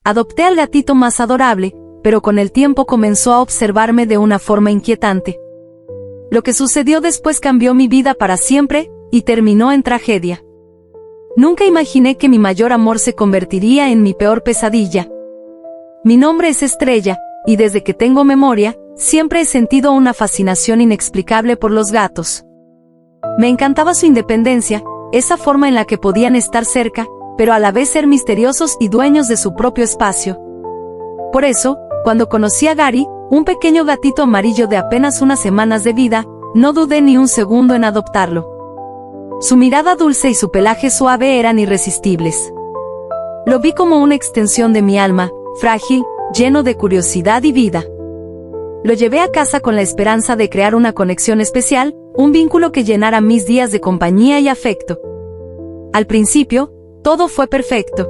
Adopté al gatito más adorable, pero con el tiempo comenzó a observarme de una forma inquietante. Lo que sucedió después cambió mi vida para siempre, y terminó en tragedia. Nunca imaginé que mi mayor amor se convertiría en mi peor pesadilla. Mi nombre es Estrella, y desde que tengo memoria, siempre he sentido una fascinación inexplicable por los gatos. Me encantaba su independencia, esa forma en la que podían estar cerca, pero a la vez ser misteriosos y dueños de su propio espacio. Por eso, cuando conocí a Gary, un pequeño gatito amarillo de apenas unas semanas de vida, no dudé ni un segundo en adoptarlo. Su mirada dulce y su pelaje suave eran irresistibles. Lo vi como una extensión de mi alma, frágil, lleno de curiosidad y vida. Lo llevé a casa con la esperanza de crear una conexión especial, un vínculo que llenara mis días de compañía y afecto. Al principio, todo fue perfecto.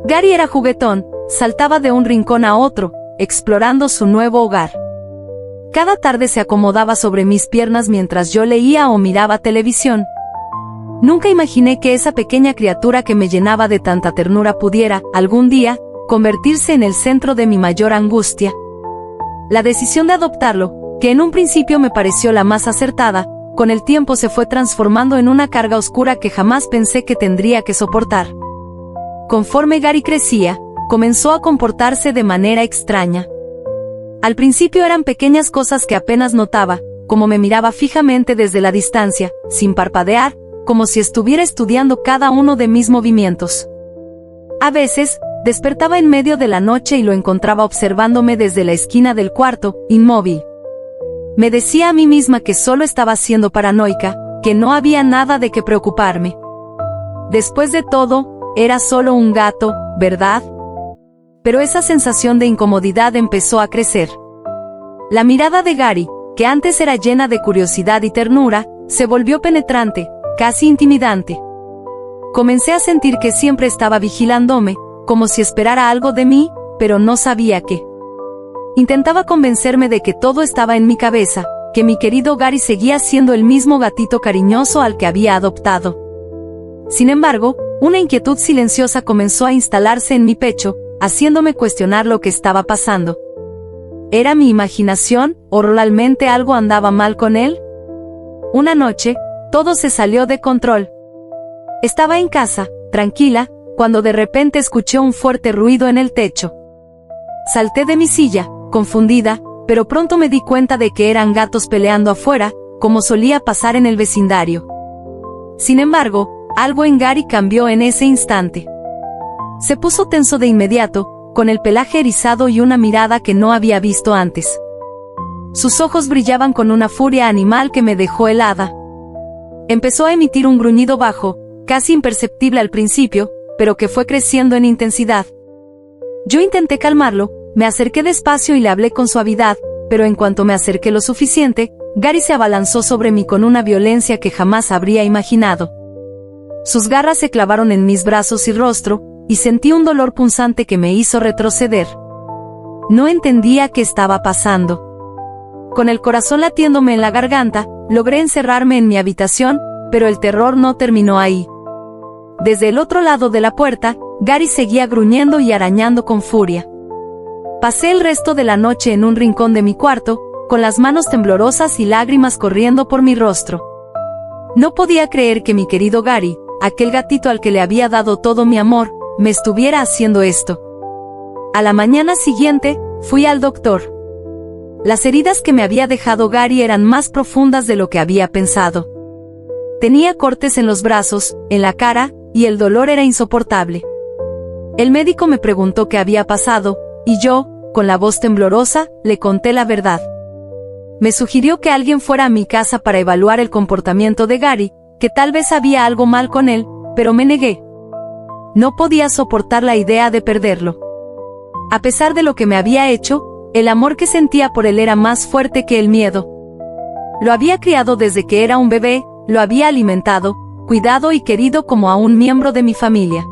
Gary era juguetón, saltaba de un rincón a otro, explorando su nuevo hogar. Cada tarde se acomodaba sobre mis piernas mientras yo leía o miraba televisión. Nunca imaginé que esa pequeña criatura que me llenaba de tanta ternura pudiera, algún día, convertirse en el centro de mi mayor angustia. La decisión de adoptarlo, que en un principio me pareció la más acertada, con el tiempo se fue transformando en una carga oscura que jamás pensé que tendría que soportar. Conforme Gary crecía, comenzó a comportarse de manera extraña. Al principio eran pequeñas cosas que apenas notaba, como me miraba fijamente desde la distancia, sin parpadear, como si estuviera estudiando cada uno de mis movimientos. A veces, despertaba en medio de la noche y lo encontraba observándome desde la esquina del cuarto, inmóvil. Me decía a mí misma que solo estaba siendo paranoica, que no había nada de qué preocuparme. Después de todo, era solo un gato, ¿verdad? Pero esa sensación de incomodidad empezó a crecer. La mirada de Gary, que antes era llena de curiosidad y ternura, se volvió penetrante, casi intimidante. Comencé a sentir que siempre estaba vigilándome, como si esperara algo de mí, pero no sabía qué. Intentaba convencerme de que todo estaba en mi cabeza, que mi querido Gary seguía siendo el mismo gatito cariñoso al que había adoptado. Sin embargo, una inquietud silenciosa comenzó a instalarse en mi pecho, haciéndome cuestionar lo que estaba pasando. ¿Era mi imaginación, o realmente algo andaba mal con él? Una noche, todo se salió de control. Estaba en casa, tranquila, cuando de repente escuché un fuerte ruido en el techo. Salté de mi silla, confundida, pero pronto me di cuenta de que eran gatos peleando afuera, como solía pasar en el vecindario. Sin embargo, algo en Gary cambió en ese instante. Se puso tenso de inmediato, con el pelaje erizado y una mirada que no había visto antes. Sus ojos brillaban con una furia animal que me dejó helada. Empezó a emitir un gruñido bajo, casi imperceptible al principio, pero que fue creciendo en intensidad. Yo intenté calmarlo, me acerqué despacio y le hablé con suavidad, pero en cuanto me acerqué lo suficiente, Gary se abalanzó sobre mí con una violencia que jamás habría imaginado. Sus garras se clavaron en mis brazos y rostro, y sentí un dolor punzante que me hizo retroceder. No entendía qué estaba pasando. Con el corazón latiéndome en la garganta, logré encerrarme en mi habitación, pero el terror no terminó ahí. Desde el otro lado de la puerta, Gary seguía gruñendo y arañando con furia. Pasé el resto de la noche en un rincón de mi cuarto, con las manos temblorosas y lágrimas corriendo por mi rostro. No podía creer que mi querido Gary, aquel gatito al que le había dado todo mi amor, me estuviera haciendo esto. A la mañana siguiente, fui al doctor. Las heridas que me había dejado Gary eran más profundas de lo que había pensado. Tenía cortes en los brazos, en la cara, y el dolor era insoportable. El médico me preguntó qué había pasado, y yo, con la voz temblorosa, le conté la verdad. Me sugirió que alguien fuera a mi casa para evaluar el comportamiento de Gary, que tal vez había algo mal con él, pero me negué. No podía soportar la idea de perderlo. A pesar de lo que me había hecho, el amor que sentía por él era más fuerte que el miedo. Lo había criado desde que era un bebé, lo había alimentado, cuidado y querido como a un miembro de mi familia.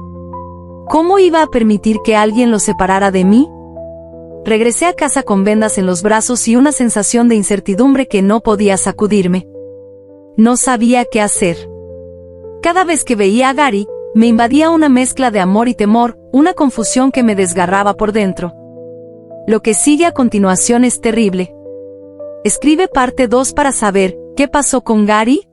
¿Cómo iba a permitir que alguien lo separara de mí? Regresé a casa con vendas en los brazos y una sensación de incertidumbre que no podía sacudirme. No sabía qué hacer. Cada vez que veía a Gary, Me invadía una mezcla de amor y temor, una confusión que me desgarraba por dentro. Lo que sigue a continuación es terrible. Escribe parte 2 para saber qué pasó con Gary.